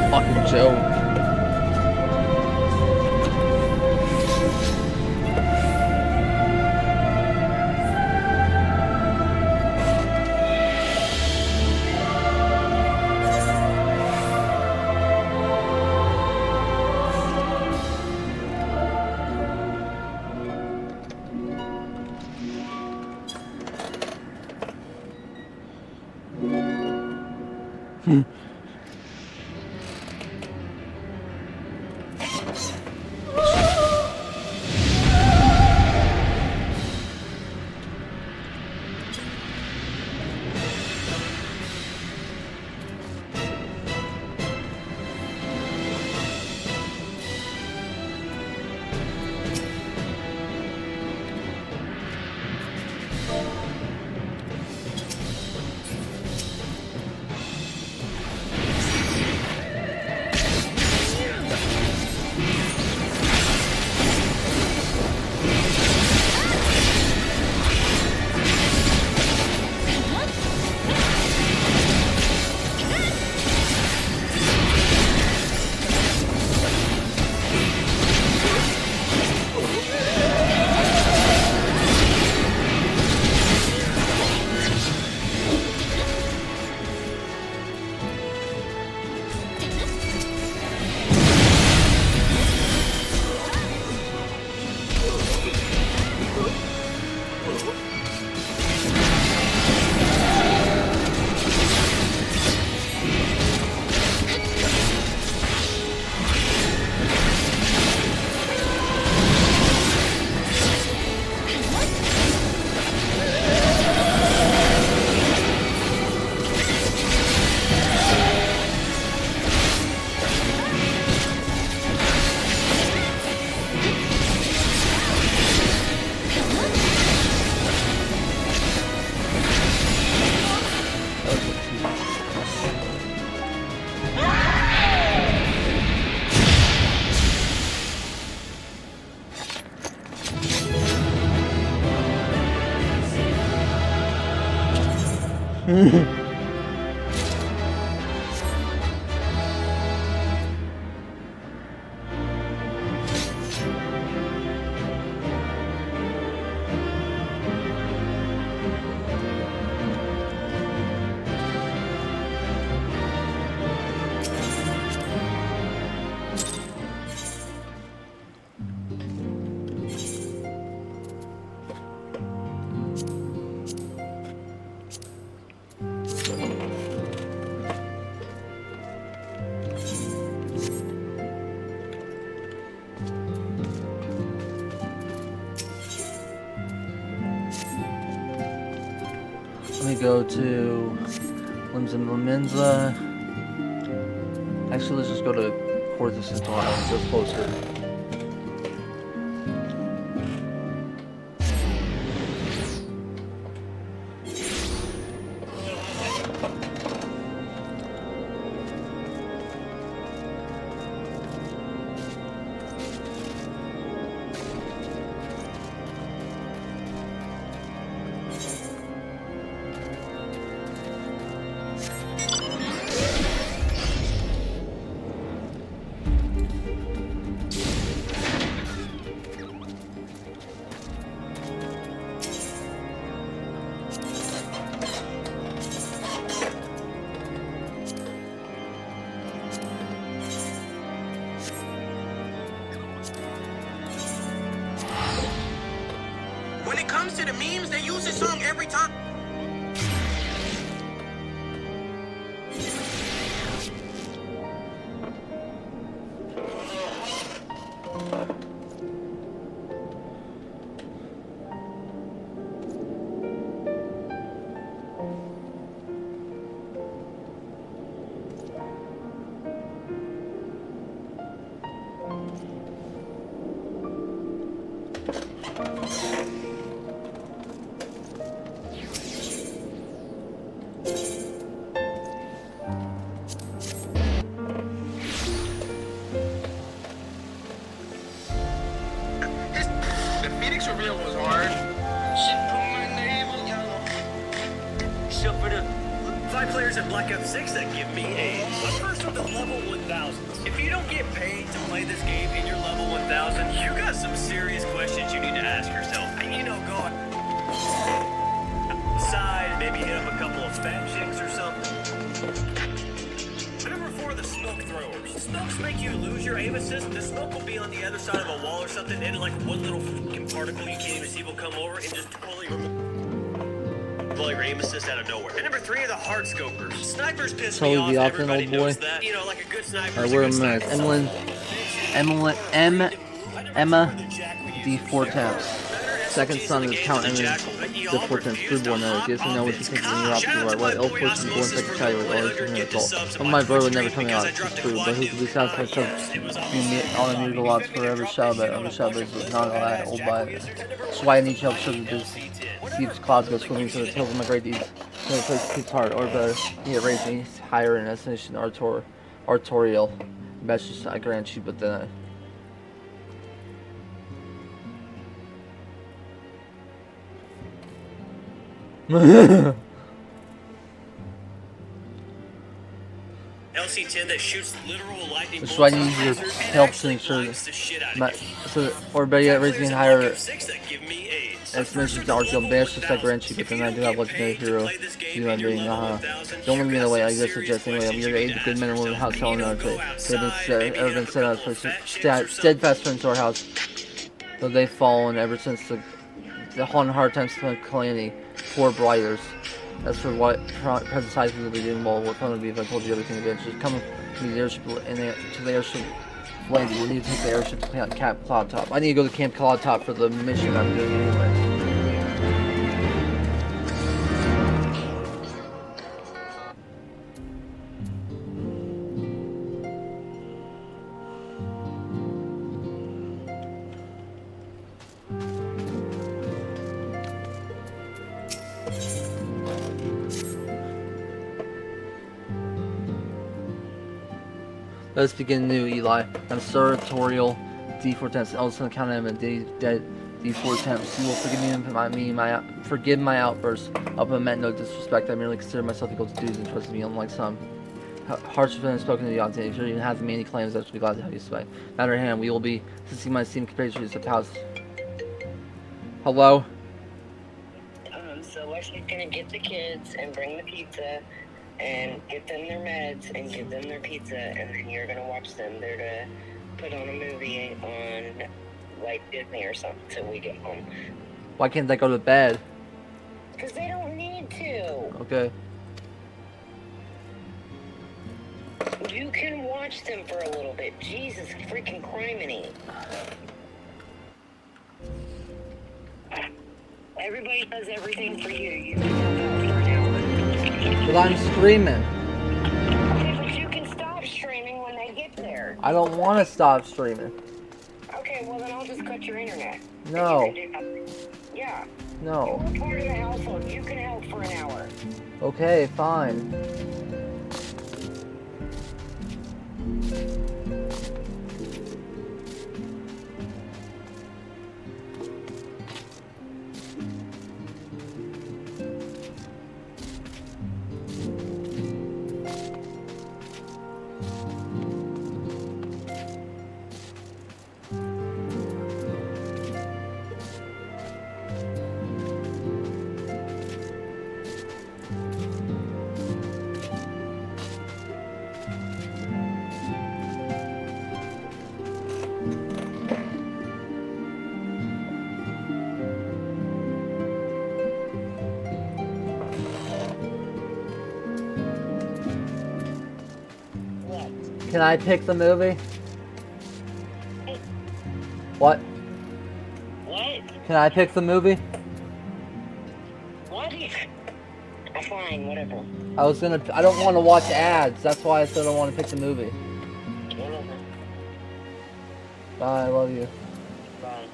Fucking joke. Let me go to Limbs and Limenza. Actually, let's just go to Kansas City, Ohio. That's closer. When it comes to the memes, they use this song every time. The Phoenix reveal was hard. Shit, put my name on yellow. So for the 5 players at Black Ops 6 that give me a... But first with the level 1000. If you don't get paid to play this game and you're level 1000, You got some serious questions you need to ask yourself. you know, go outside, maybe hit up a couple of fat chicks or something. Number 4, the smoke throwers. Smokes make you lose your aim assist. The smoke will be on the other side of a wall or something, and like one little fucking particle you can't even see will come over and just pull your Aim assist out of nowhere. And number 3 are the hard scopers. Snipers piss Totally me off. the option, Everybody old boy. knows that. You know, like a good sniper. Alright, is a where good am I? sniper. Emma D4 taps. Second son is Count Emma D4 taps. Freeborn now. Gives me know what you think when you're opposite right. What elf force is born second child with all his adult. Well, my brother would never come out. It's true, but who could be satisfied so all the musical lots forever shout about every shout is not all that old by it. That's why I need help so that this Steve's clouds go swimming to the tails of my great deeds. So the place keeps hard, or better, he had raised me higher in estimation artorial. Best just I grant you, but then LC-10 that shoots literal lightning that's why I bolts need your out of lasers and help to actually ensure blinds the shit out of my, you. so or better yet, raise me higher Six that give me AIDS. estimation to artorial. Best just I grant you, but then I do have legendary hero. You I'm being Don't let me in the way. I guess suggest anyway. I'm here to aid the good men and women house hell in our faith. They've been ever been set out for steadfast friends to our house. Though they've fallen ever since the hard times of calamity. Poor blighters. As for what present size will be doing, well, what fun would be if I told you everything again. Just come to the airship and to the airship landing. We need to take the airship to Camp Cloud Top. I need to go to Camp Cloud Top for the mission I'm doing anyway. Let's begin new, Eli. I'm Sartorial D4 temps. Also count him and dead D4 temps. You will forgive my outbursts. Up and meant no disrespect. I merely consider myself equal to dudes and trust me, unlike some. Harsh have spoken to the audience. If you even have many claims, I should be glad to have you spy. Matter of hand, we will be assisting my esteemed compatriots at the house. Hello? So Leslie's gonna get the kids and bring the pizza and get them their meds and give them their pizza, and then you're gonna watch them. They're to put on a movie on like Disney or something till we get home. Why can't they go to bed? Because they don't need to. Okay. You can watch them for a little bit. Jesus freaking criminy. Everybody does everything for you. You just have to for now. But I'm screaming. Okay, but you can stop streaming scared. I don't want to stop streaming. Okay, well then I'll just cut your internet. No. Yeah. No. You're part of the household. You can help for an hour. Okay, fine. Can I pick the movie? What? What? Can I pick the movie? What? Fine, whatever. I don't want to watch ads. That's why I said I want to pick the movie. Whatever. Bye, I love you. Bye.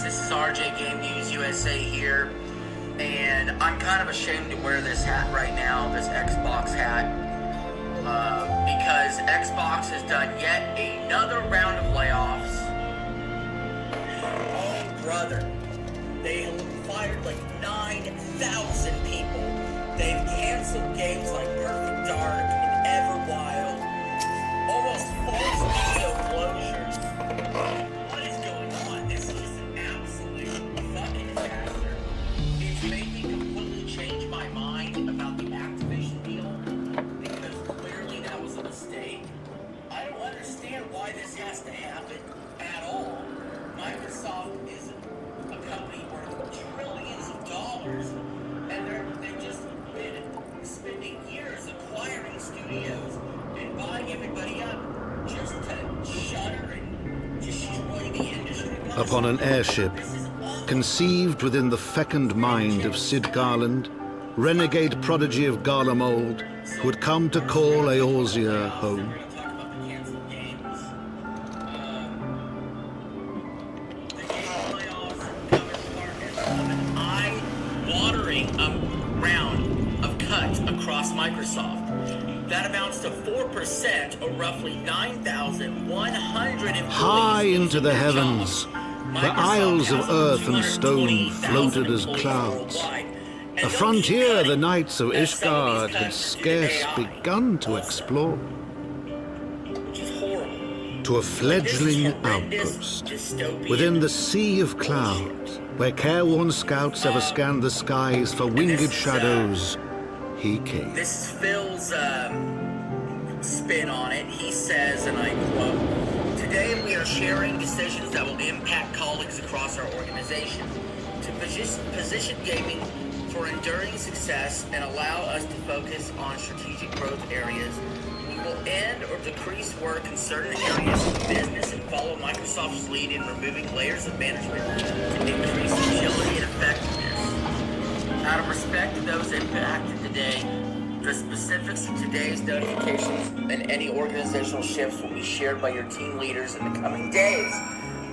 This is RJ Game News USA here, and I'm kind of ashamed to wear this hat right now, this Xbox hat, because Xbox has done yet another round of layoffs. Oh, brother. They have fired like 9,000 people. They've canceled games like Perfect Dark and Everwild, almost forced video closures. What is going on? This is just an absolute fucking disaster. It's made me completely change my mind about the Activision deal, because clearly that was a mistake. I don't understand why this has to happen at all. Microsoft is a company worth trillions of dollars, and they've just been spending years acquiring studios and buying everybody up just to shutter and destroy the industry. Upon an airship, conceived within the fecund mind of Sid Garland, renegade prodigy of Garlemald, who had come to call Eorzea home. Across Microsoft. That amounts to 4%, or roughly 9,100 employees. High into the heavens, the isles of earth and stone floated as clouds. A frontier the knights of Ishgard had scarce begun to explore. To a fledgling outpost within the sea of clouds, where careworn scouts ever scanned the skies for winged shadows, he came. This is Phil's spin on it. He says, and I quote, "Today we are sharing decisions that will impact colleagues across our organization to position gaming for enduring success and allow us to focus on strategic growth areas. We will end or decrease work in certain areas of the business and follow Microsoft's lead in removing layers of management to increase agility and effectiveness. Out of respect to those impacted today, the specifics of today's notifications and any organizational shifts will be shared by your team leaders in the coming days.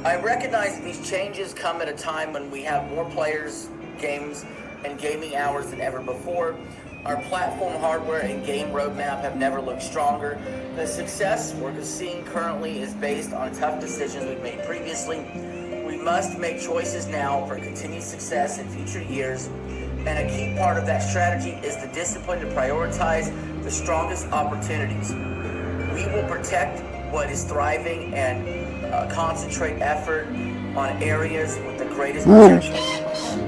I recognize that these changes come at a time when we have more players, games, and gaming hours than ever before. Our platform hardware and game roadmap have never looked stronger. The success we're seeing currently is based on tough decisions we've made previously. We must make choices now for continued success in future years. And a key part of that strategy is the discipline to prioritize the strongest opportunities. We will protect what is thriving and concentrate effort on areas with the greatest potential.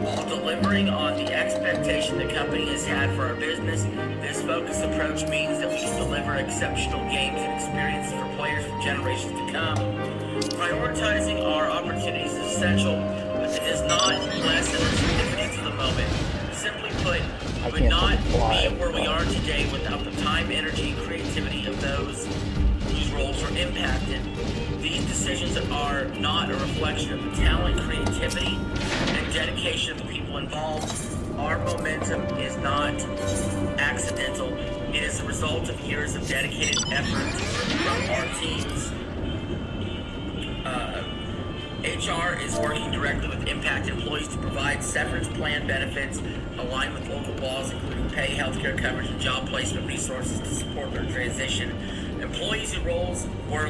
While delivering on the expectation the company has had for our business, this focused approach means that we can deliver exceptional games and experiences for players for generations to come. Prioritizing our opportunities is essential, but it does not lessen the significance of the moment. today without the time, energy, and creativity of those whose roles are impacted. These decisions are not a reflection of the talent, creativity, and dedication of the people involved. Our momentum is not accidental. It is the result of years of dedicated effort from our teams. HR is working directly with impacted employees to provide severance plan benefits aligned with local laws, including pay, healthcare coverage, and job placement resources to support their transition. Employees whose roles were